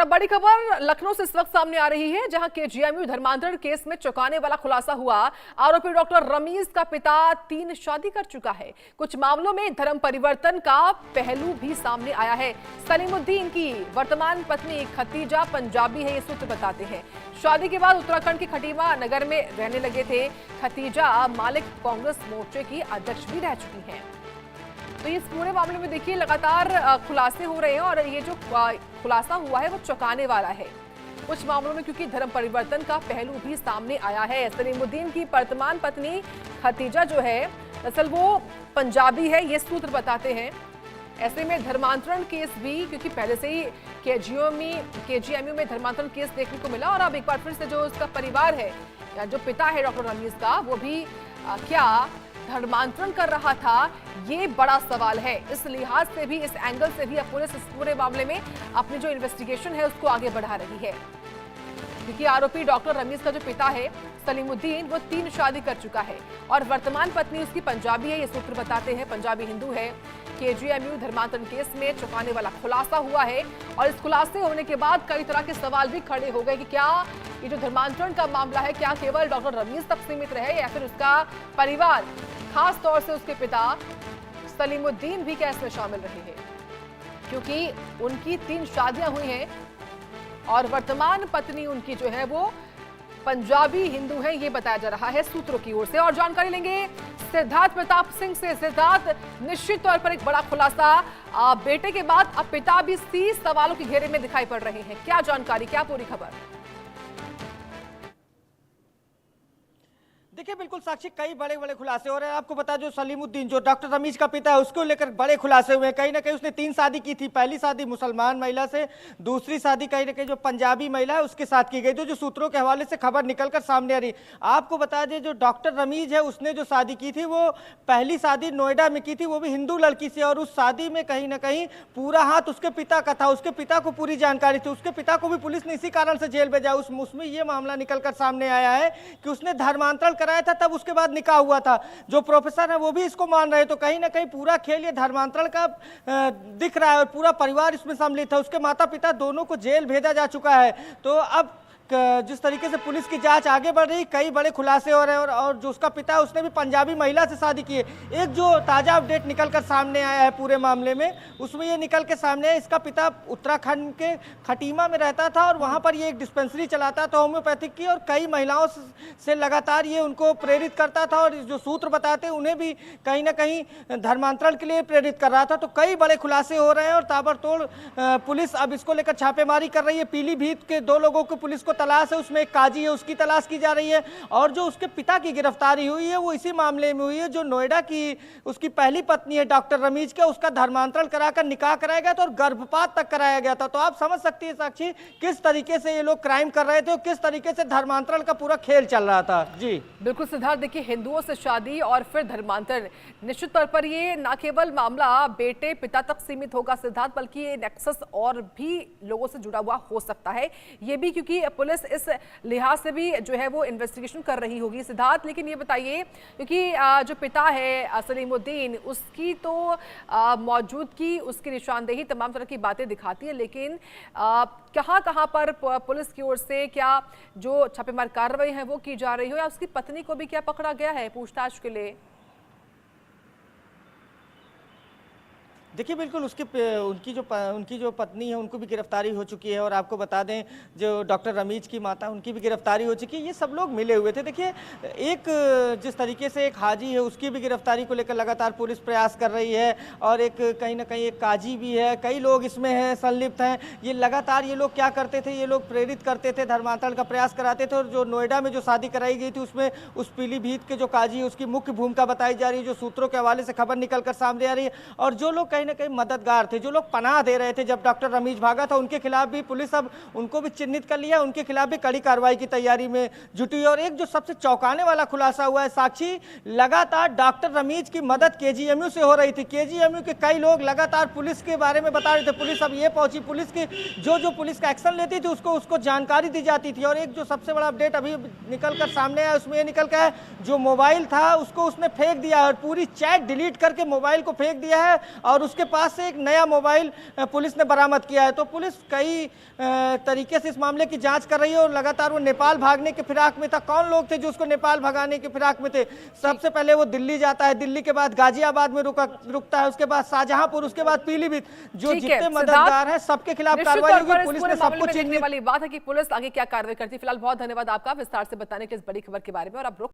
अब बड़ी खबर लखनऊ से इस वक्त सामने आ रही है, जहां केजीएमयू धर्मांतरण केस में चौंकाने वाला खुलासा हुआ। आरोपी डॉक्टर रमीज का पिता 3 शादी कर चुका है। कुछ मामलों में धर्म परिवर्तन का पहलू भी सामने आया है। सलीमुद्दीन की वर्तमान पत्नी खतीजा पंजाबी है, ये सूत्र बताते हैं। शादी के बाद उत्तराखंड के खटीमा नगर में रहने लगे थे। खतीजा मालिक कांग्रेस मोर्चे की अध्यक्ष भी रह चुकी हैं। तो इस पूरे मामले में देखिए लगातार खुलासे हो रहे हैं और ये जो खुलासा हुआ है वो चौंकाने वाला है। कुछ मामलों में क्योंकि धर्म परिवर्तन का पहलू भी सामने आया है। सलीमुद्दीन की वर्तमान पत्नी खतीजा जो है दरअसल वो पंजाबी है, ये सूत्र बताते हैं। ऐसे में धर्मांतरण केस भी, क्योंकि पहले से ही केजीएमयू में धर्मांतरण केस देखने को मिला और अब एक बार फिर से जो उसका परिवार है या जो पिता है डॉक्टर रमीज का, वो भी क्या धर्मांतरण कर रहा था, ये बड़ा सवाल है। इस लिहाज से भी, इस एंगल से भी अब पुलिस इस पूरे मामले में अपनी जो इन्वेस्टिगेशन है उसको आगे बढ़ा रही है, क्योंकि आरोपी डॉक्टर रमीज का जो पिता है सलीमुद्दीन, वो 3 शादी कर चुका है और वर्तमान पत्नी उसकी पंजाबी है, ये सूत्र बताते हैं, पंजाबी हिंदू है। केजीएमयू धर्मांतरण केस में चौंकाने वाला खुलासा हुआ है और इस खुलासे होने के बाद कई तरह के सवाल भी खड़े हो गए कि क्या ये जो धर्मांतरण का मामला है, क्या केवल डॉक्टर रमीज तक सीमित रहे या फिर उसका परिवार, खास तौर से उसके पिता सलीमुद्दीन भी क्या इसमें शामिल रहे हैं, क्योंकि उनकी 3 शादियां हुई हैं और वर्तमान पत्नी उनकी जो है वो पंजाबी हिंदू है, ये बताया जा रहा है सूत्रों की ओर से। और जानकारी लेंगे सिद्धार्थ प्रताप सिंह से। सिद्धार्थ, निश्चित तौर पर एक बड़ा खुलासा, बेटे के बाद अब पिता भी 30 सवालों के घेरे में दिखाई पड़ रहे हैं। क्या जानकारी, क्या पूरी खबर? देखिए बिल्कुल साक्षी, कई बड़े बड़े खुलासे हो रहे हैं। आपको बता, जो सलीमुद्दीन जो डॉक्टर रमीज का पिता है, उसको लेकर बड़े खुलासे हुए हैं। कहीं ना कहीं उसने 3 शादी की थी। पहली शादी मुसलमान महिला से, दूसरी शादी कहीं ना कहीं जो पंजाबी महिला है उसके साथ की गई। तो जो सूत्रों के हवाले से खबर निकलकर सामने आ रही। आपको बता दें, जो डॉक्टर रमीज है उसने जो शादी की थी वो पहली शादी नोएडा में की थी, वो भी हिंदू लड़की से, और उस शादी में कहीं ना कहीं पूरा हाथ उसके पिता का था। उसके पिता को पूरी जानकारी थी। उसके पिता को भी पुलिस ने इसी कारण से जेल भेजा। उसमें ये मामला निकलकर सामने आया है कि उसने धर्मांतरण कराया था, तब उसके बाद निकाह हुआ था। जो प्रोफेसर है वो भी इसको मान रहे। तो कहीं ना कहीं पूरा खेल ये धर्मांतरण का दिख रहा है और पूरा परिवार इसमें सम्मिलित है। उसके माता पिता दोनों को जेल भेजा जा चुका है। तो अब जिस तरीके से पुलिस की जांच आगे बढ़ रही, कई बड़े खुलासे हो रहे हैं। और जो उसका पिता है उसने भी पंजाबी महिला से शादी की है। एक जो ताजा अपडेट निकलकर सामने आया है पूरे मामले में, उसमें ये निकल के सामने है, इसका पिता उत्तराखंड के खटीमा में रहता था और वहां पर ये एक डिस्पेंसरी चलाता था होम्योपैथिक की, और कई महिलाओं से लगातार ये उनको प्रेरित करता था। और जो सूत्र बताते हैं उन्हें भी कहीं ना कहीं धर्मांतरण के लिए प्रेरित कर रहा था। तो कई बड़े खुलासे हो रहे हैं और ताबड़तोड़ पुलिस अब इसको लेकर छापेमारी कर रही है। पीलीभीत के 2 लोगों को पुलिस को तलाश है, उसमें एक काजी है, उसकी तलाश की जा रही है। और जो उसके पिता की गिरफ्तारी हुई है वो इसी मामले में हुई है। जो नोएडा की उसकी पहली पत्नी है डॉक्टर रमीज का, उसका धर्मांतरण कराकर निकाह कराया गया था और गर्भपात तक कराया गया था। तो आप समझ सकती है साक्षी, किस तरीके से ये लोग क्राइम कर रहे थे और किस तरीके से धर्मांतरण का पूरा खेल चल रहा था। जी बिल्कुल सिद्धार्थ, देखिए हिंदुओं से शादी और फिर धर्मांतरण, निश्चित तौर पर ये न केवल मामला बेटे पिता तक सीमित होगा सिद्धार्थ, बल्कि ये नेक्सस और भी लोगों से जुड़ा हुआ हो सकता है। ये भी क्योंकि पुलिस इस लिहाज से भी जो है वो इन्वेस्टिगेशन कर रही होगी सिद्धार्थ। लेकिन ये बताइए, क्योंकि जो पिता है सलीमुद्दीन, उसकी तो मौजूदगी, उसकी निशानदेही तमाम तरह की बातें दिखाती है, लेकिन कहाँ कहाँ पर पुलिस की ओर से क्या जो छापेमार कार्रवाई है वो की जा रही हो, या उसकी पत्नी को भी क्या पकड़ा गया है पूछताछ के लिए? देखिए बिल्कुल उनकी जो पत्नी है उनको भी गिरफ्तारी हो चुकी है। और आपको बता दें, जो डॉक्टर रमीज की माता उनकी भी गिरफ्तारी हो चुकी है। ये सब लोग मिले हुए थे। देखिए एक जिस तरीके से एक हाजी है उसकी भी गिरफ्तारी को लेकर लगातार पुलिस प्रयास कर रही है, और एक कहीं ना कहीं एक काजी भी है, कई लोग इसमें हैं, संलिप्त हैं। ये लगातार ये लोग क्या करते थे, ये लोग प्रेरित करते थे, धर्मांतरण का प्रयास कराते थे। और जो नोएडा में जो शादी कराई गई थी उसमें उस पीलीभीत के जो काजी है उसकी मुख्य भूमिका बताई जा रही है, जो सूत्रों के हवाले से खबर निकल कर सामने आ रही है। और जो लोग कहीं ना कहीं मददगार थे, जो लोग पनाह दे रहे थे जब डॉक्टर रमीज भागा था, उनके खिलाफ भी पुलिस अब उनको भी चिन्हित कर लिया, उनके खिलाफ भी कड़ी कार्रवाई की तैयारी में जुटी। और एक जो सबसे चौंकाने वाला खुलासा हुआ है साक्षी, लगातार डॉक्टर रमीज की मदद केजीएमयू से हो रही थी। केजीएमयू के कई लोग लगातार पुलिस के बारे में बता रहे थे। पुलिस अब ये पहुंची, पुलिस की जो पुलिस का एक्शन लेती थी उसको जानकारी दी जाती थी। और एक जो सबसे बड़ा अपडेट अभी निकल कर सामने आया, उसमें ये निकल कर जो मोबाइल था उसको उसने फेंक दिया है और पूरी चैट डिलीट करके मोबाइल को फेंक दिया है। और उसके पास से एक नया मोबाइल पुलिस ने बरामद किया है। तो पुलिस कई तरीके से इस मामले की जांच कर रही है और लगातार वो नेपाल भागने के फिराक में था। कौन लोग थे जो उसको नेपाल भगाने के फिराक में थे? सबसे पहले वो दिल्ली जाता है, दिल्ली के बाद गाजियाबाद में रुकता है, उसके बाद शाहजहांपुर, उसके बाद पीलीभीत। जो जितने मददगार हैं सबके खिलाफ कार्रवाई होगी। पुलिस ने सबको देखने वाली बात है कि पुलिस आगे क्या कार्रवाई करती है। फिलहाल बहुत धन्यवाद आपका विस्तार से बताने के इस बड़ी खबर के बारे में। और अब